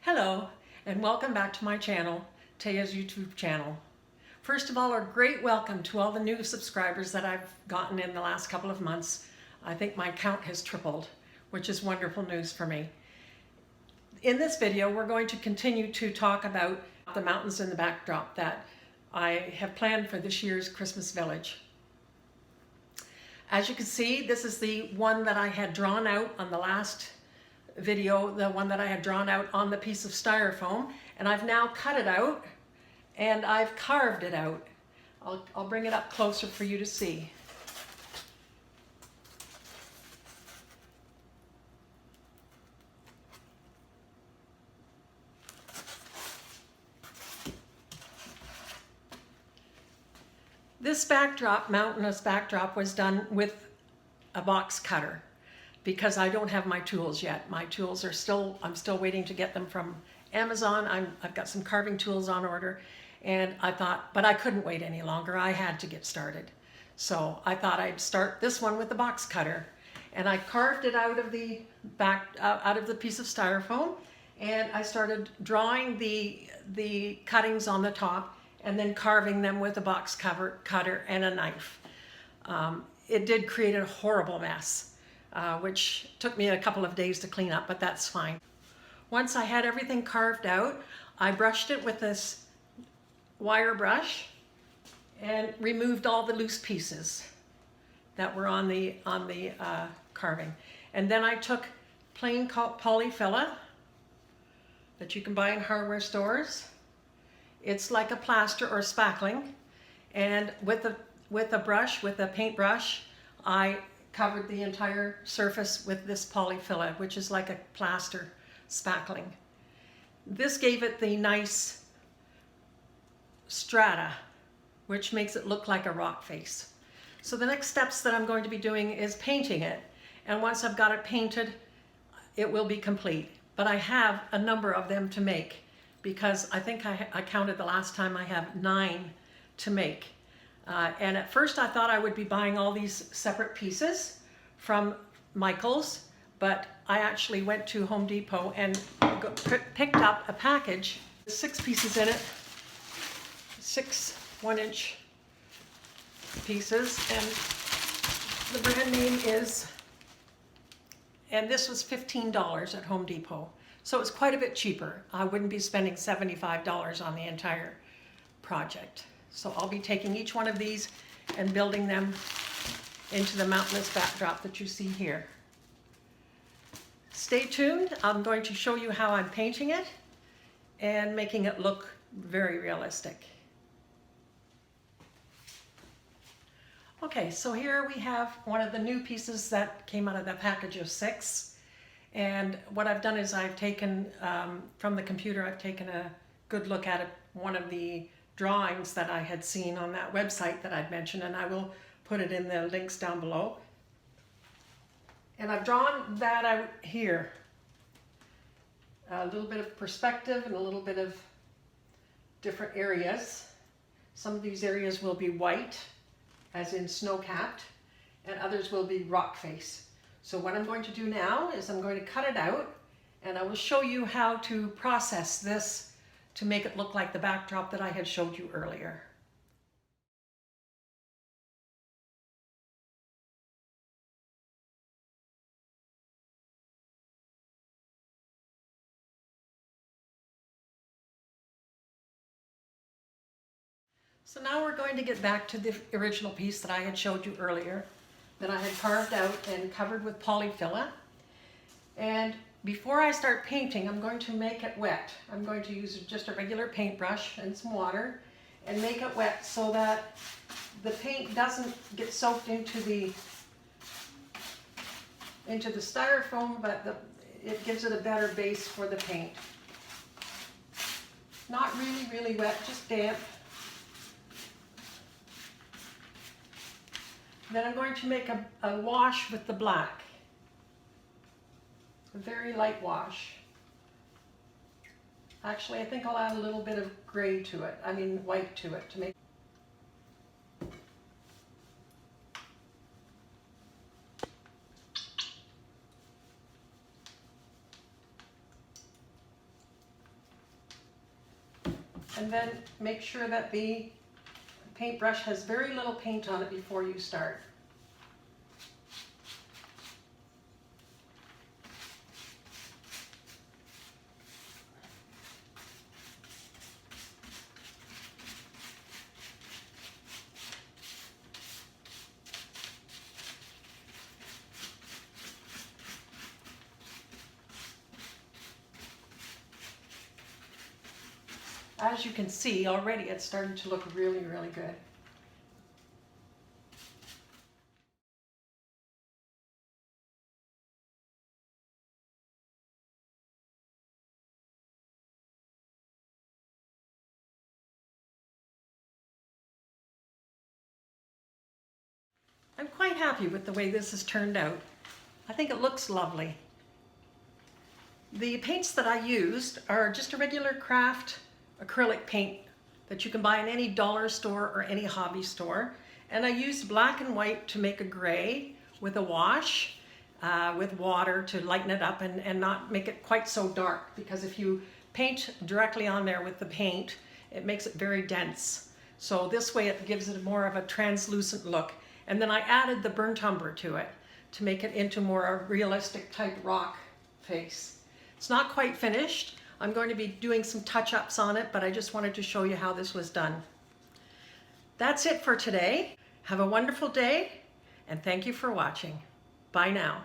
Hello, and welcome back to my channel, Taya's YouTube channel. First of all, a great welcome to all the new subscribers that I've gotten in the last couple of months. I think my count has tripled, which is wonderful news for me. In this video, we're going to continue to talk about the mountains in the backdrop that I have planned for this year's Christmas Village. As you can see, this is the one that I had drawn out on the last video, the one that I had drawn out on the piece of styrofoam, and I've now cut it out and I've carved it out. I'll bring it up closer for you to see. This backdrop, mountainous backdrop, was done with a box cutter because I don't have my tools yet. My tools are I'm still waiting to get them from Amazon. I've got some carving tools on order, and I thought, but I couldn't wait any longer. I had to get started. So I thought I'd start this one with the box cutter, and I carved it out of the out of the piece of styrofoam, and I started drawing the cuttings on the top and then carving them with a box cutter and a knife. It did create a horrible mess, which took me a couple of days to clean up, but that's fine. Once I had everything carved out, I brushed it with this wire brush and removed all the loose pieces that were on the carving. And then I took plain polyfilla that you can buy in hardware stores. It's like a plaster or spackling, and with a brush, with a paintbrush, I covered the entire surface with this polyfilla, which is like a plaster spackling. This gave it the nice strata, which makes it look like a rock face. So the next steps that I'm going to be doing is painting it, and once I've got it painted, it will be complete. But I have a number of them to make, because I think I counted the last time, I have 9 to make. And at first I thought I would be buying all these separate pieces from Michael's, but I actually went to Home Depot and picked up a package, 6 pieces in it, 6 1-inch pieces, and the brand name is, and this was $15 at Home Depot. So it's quite a bit cheaper. I wouldn't be spending $75 on the entire project. So I'll be taking each one of these and building them into the mountainous backdrop that you see here. Stay tuned. I'm going to show you how I'm painting it and making it look very realistic. Okay, so here we have one of the new pieces that came out of the package of 6. And what I've done is I've taken, from the computer, I've taken a good look at one of the drawings that I had seen on that website that I'd mentioned, and I will put it in the links down below. And I've drawn that out here. A little bit of perspective and a little bit of different areas. Some of these areas will be white, as in snow-capped, and others will be rock face. So what I'm going to do now is I'm going to cut it out, and I will show you how to process this to make it look like the backdrop that I had showed you earlier. So now we're going to get back to the original piece that I had showed you earlier, that I had carved out and covered with polyfilla. And before I start painting, I'm going to make it wet. I'm going to use just a regular paintbrush and some water and make it wet so that the paint doesn't get soaked into the styrofoam, but it gives it a better base for the paint. Not really, really wet, just damp. Then I'm going to make a wash with the black. A very light wash. Actually, I think I'll add a little bit of gray to it, white to it to make. And then make sure that the paintbrush has very little paint on it before you start. As you can see already, it's starting to look really, really good. I'm quite happy with the way this has turned out. I think it looks lovely. The paints that I used are just a regular craft acrylic paint that you can buy in any dollar store or any hobby store. And I used black and white to make a gray with a wash, with water to lighten it up and not make it quite so dark, because if you paint directly on there with the paint, it makes it very dense. So this way it gives it more of a translucent look. And then I added the burnt umber to it to make it into more a realistic type rock face. It's not quite finished. I'm going to be doing some touch-ups on it, but I just wanted to show you how this was done. That's it for today. Have a wonderful day, and thank you for watching. Bye now.